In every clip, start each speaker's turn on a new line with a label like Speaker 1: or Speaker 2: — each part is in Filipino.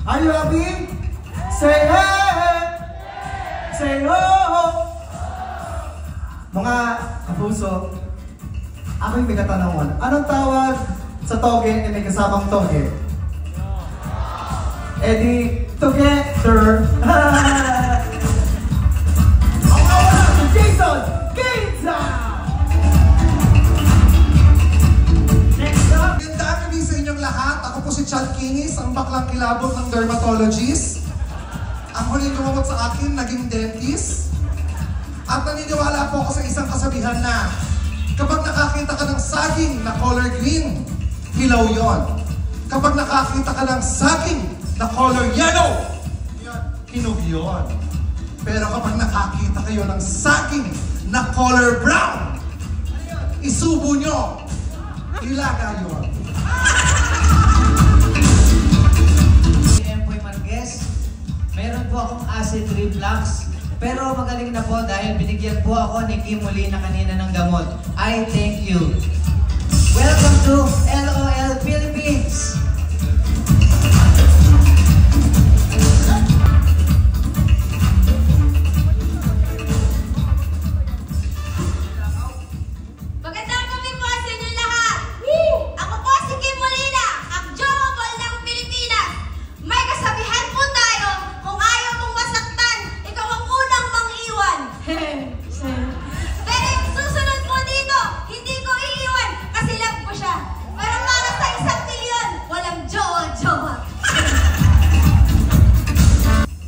Speaker 1: Are you happy? Say hey! Say ho! Mga kapuso, ako yung may katanungan. Anong tawag sa toge na may kasamang toge? Eddie, together! Jason Gainza! Next up!
Speaker 2: Ganda kami sa inyong lahat. Ako po si Chad Kinis, ang baklang kilabot ng dermatologist. Ang huling kumamot sa akin, naging dentist. At naniniwala po ako sa isang kasabihan na kapag nakakita ka ng saging na color green, hilaw yon. Kapag nakakita ka ng saging na color yellow, hinog yon. Pero kapag nakakita kayo ng saging na color brown, isubo nyo, ilaga yun.
Speaker 3: Empoy Marquez, meron po akong acid reflux. Pero magaling na po dahil binigyan po ako ni Kim Molina kanina ng gamot. I thank you. Welcome to LOL Philippines!
Speaker 4: Magandang gabi po sa inyo lahat! Ako po si Kim Molina, ang Jowable ng Pilipinas. May kasabihan po tayo, kung ayaw mong masaktan, ikaw ang unang mang-iwan. Pero yung susunod po dito, hindi ko iiwan kasi love ko siya. Pero para sa 1,000,000, walang jowa-jowa.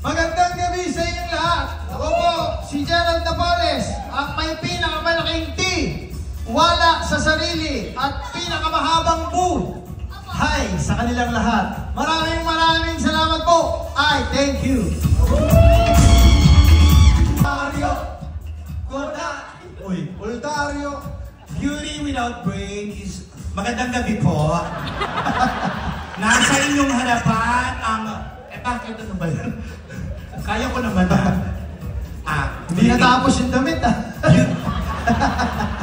Speaker 5: Magandang gabi sa inyong lahat. Ako po, si Gerald Napoles, ang may pinakamalaking T, wala sa sarili, at pinakamahabang bu. Hi sa kanilang lahat. Maraming salamat po. I thank you.
Speaker 6: Ultario, beauty without brain is... Magandang gabi po. Nasa inyong harapan ang... bakit ano ba yun? Kaya ko naman na...
Speaker 1: Hindi natapos yung damit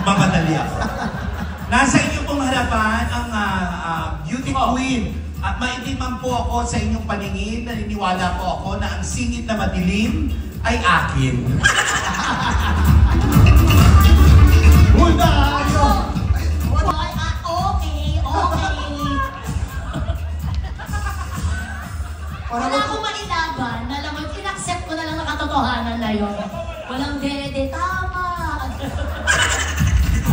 Speaker 6: Mamadali ako. Nasa inyong pong harapan ang beauty queen. At maintiman po ako sa inyong paningin. Naniniwala po ako na ang singit na madilim ay akin.
Speaker 5: Ultario!
Speaker 4: Wala akong manilaban. Alam mo, in-accept ko na lang na katotohanan na yun. Walang dede, tama.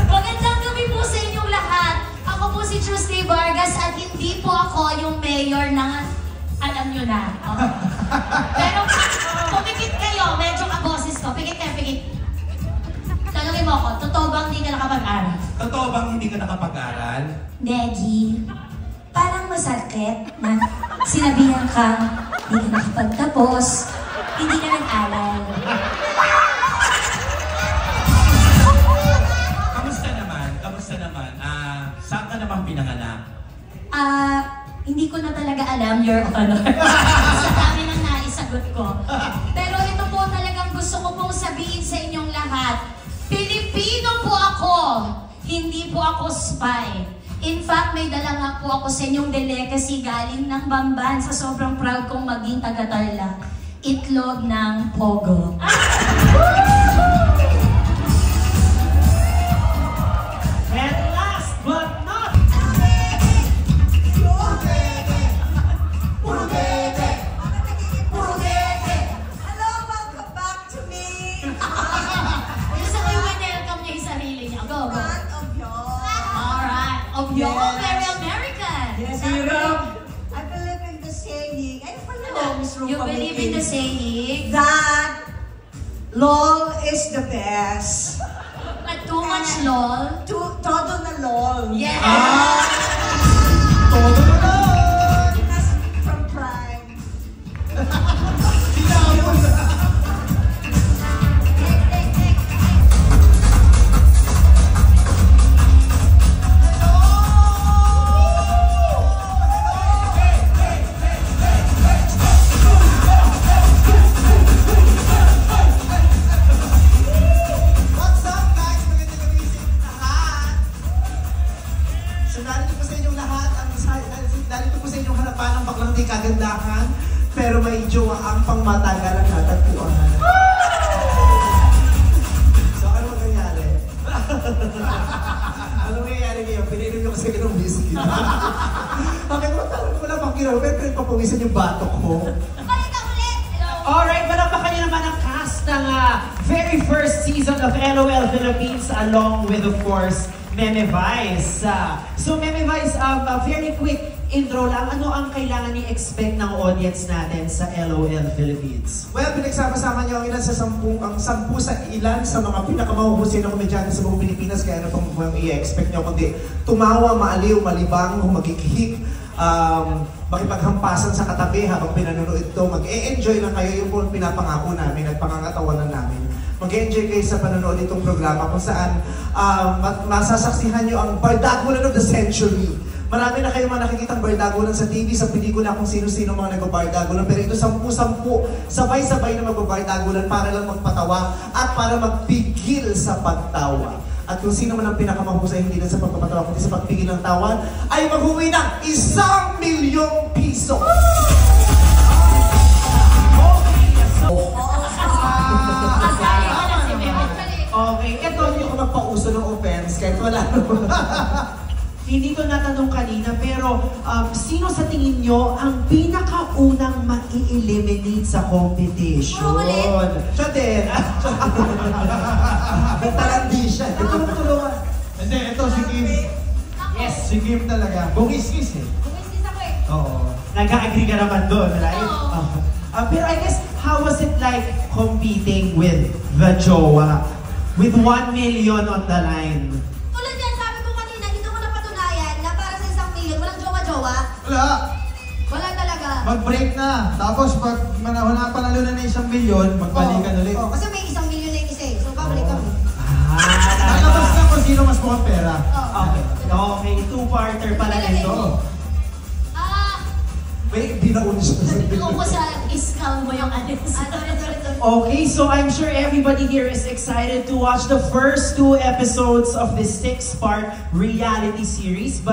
Speaker 4: Magandang gabi po sa inyong lahat. Ako po si Tuesday Vargas at hindi po ako yung mayor ng... Alam nyo na. Pero pumikit kayo, medyo kaboses ko. Pikit kayo, pikit. Tanungin mo ako, totoo bang hindi ka nakapag-aral?
Speaker 6: Totoo bang hindi ka nakapag-aral?
Speaker 4: Negi, parang masakit na sinabihan ka, hindi ka nakapagtapos, hindi ka nag-aral.
Speaker 6: Kamusta naman? Kamusta naman? Saan ka naman pinanganak?
Speaker 4: Hindi ko na talaga alam, Your Honor. Sa dami ng naisagot ko. Pero ito po talagang gusto ko pong sabihin sa inyong lahat. Pilipino po ako, hindi po ako spy. In fact, may dala nga po ako sa inyong delicacy galing ng Bamban sa sobrang proud kong maging taga-Tarlac. Itlog ng Pogo.
Speaker 3: And last but not...
Speaker 4: Hello, welcome back to me. Gusto ko yung welcome niya yung sarili niya. Go, go. Alright. Of your very American.
Speaker 3: Yes, Europe.
Speaker 7: I believe in the saying. Ay,
Speaker 4: Ano? You believe in the saying
Speaker 7: that LOL is the best.
Speaker 4: that too much lol?
Speaker 7: Todo na LOL.
Speaker 4: Yes!
Speaker 1: Todo na lang!
Speaker 7: Because from Prime.
Speaker 1: What's up guys? Magandang gabi sa inyong lahat. So narito po sa inyong lahat, narito po sa inyong harapan ang baklang di kagandahan.
Speaker 8: pero may jowa ang pangmatagal ang natagpuan. So, ano mangyayari? Ano mangyayari ngayon? Pinainom nyo kasi ng whiskey. Bakit mo tarot mo lang kinaw? Pero papawisan yung batok ko.
Speaker 4: Balik ka ulit! Hello?
Speaker 3: Alright, palakpakan niyo naman ang cast ng very first season of LOL Philippines along with, of course, Meme Vice. So Meme Vice, a very quick intro lang. Ano ang kailangan i-expect ng audience natin sa LOL Philippines?
Speaker 8: Well, pinagsama-sama niyo ang ilan sa ang 10 sa ilan sa mga pinakamahuhusay na komedyante sa buong Pilipinas. Kaya ano pang i-expect niyo kundi tumawa, maaliw, malibang, humagikik, makipaghampasan sa katabi habang pinanonood ito. Mag-e-enjoy lang kayo yung po pinapangako namin at pangangatawanan namin. Mag-enjoy kayo sa panonood itong programa kung saan masasaksihan nyo ang bardagulan of the century. Marami na kayo mga nakikitang bardagulan sa TV, sa pelikula kung sino-sino mga nagbabardagulan. Pero ito 10-10, sabay-sabay na magbabardagulan para lang magpatawa at para magpigil sa pagtawa. At kung sino man ang pinakamahusay hindi lang sa pagpapatawa kundi sa pagpigil ng tawa, ay mag-uwi ng 1 milyong piso!
Speaker 3: Okay, eto
Speaker 8: Hindi ko magpauso ng offense kahit wala naman.
Speaker 3: hindi ko natanong kanina, pero sino sa tingin nyo ang pinakaunang ma-eliminate sa competition?
Speaker 4: Puro ulit.
Speaker 8: Siya din. Talandi siya. Tulungan.
Speaker 5: Hindi, ito si Kim.
Speaker 3: Yes.
Speaker 5: Si Kim talaga. Bungis-gis eh.
Speaker 4: Bumisis ako eh.
Speaker 5: Oo.
Speaker 3: Nag-agree ka naman doon, right?
Speaker 4: Oo.
Speaker 3: Pero I guess, how was it like competing with the jowa? With 1 million on the line?
Speaker 4: Tulad yan, sabi ko kanina, dito ko napatunayan na para sa 1 million, walang jowa-jowa.
Speaker 5: Wala.
Speaker 4: Wala talaga.
Speaker 5: Mag-break na. Tapos pag wala panalo na ng 1 milyon, magbalikan ulit.
Speaker 4: Oo, kasi may 1 million na yung isa eh. So, babalik kami.
Speaker 5: Lalabas na kung sino mas mukhang pera.
Speaker 3: Okay. Okay, two-parter pala ito.
Speaker 8: May binaon siya sa
Speaker 4: Tingnan ko sa iskal mo yung ano. Sorry.
Speaker 3: Okay, so I'm sure everybody here is excited to watch the first 2 episodes of this 6-part reality series.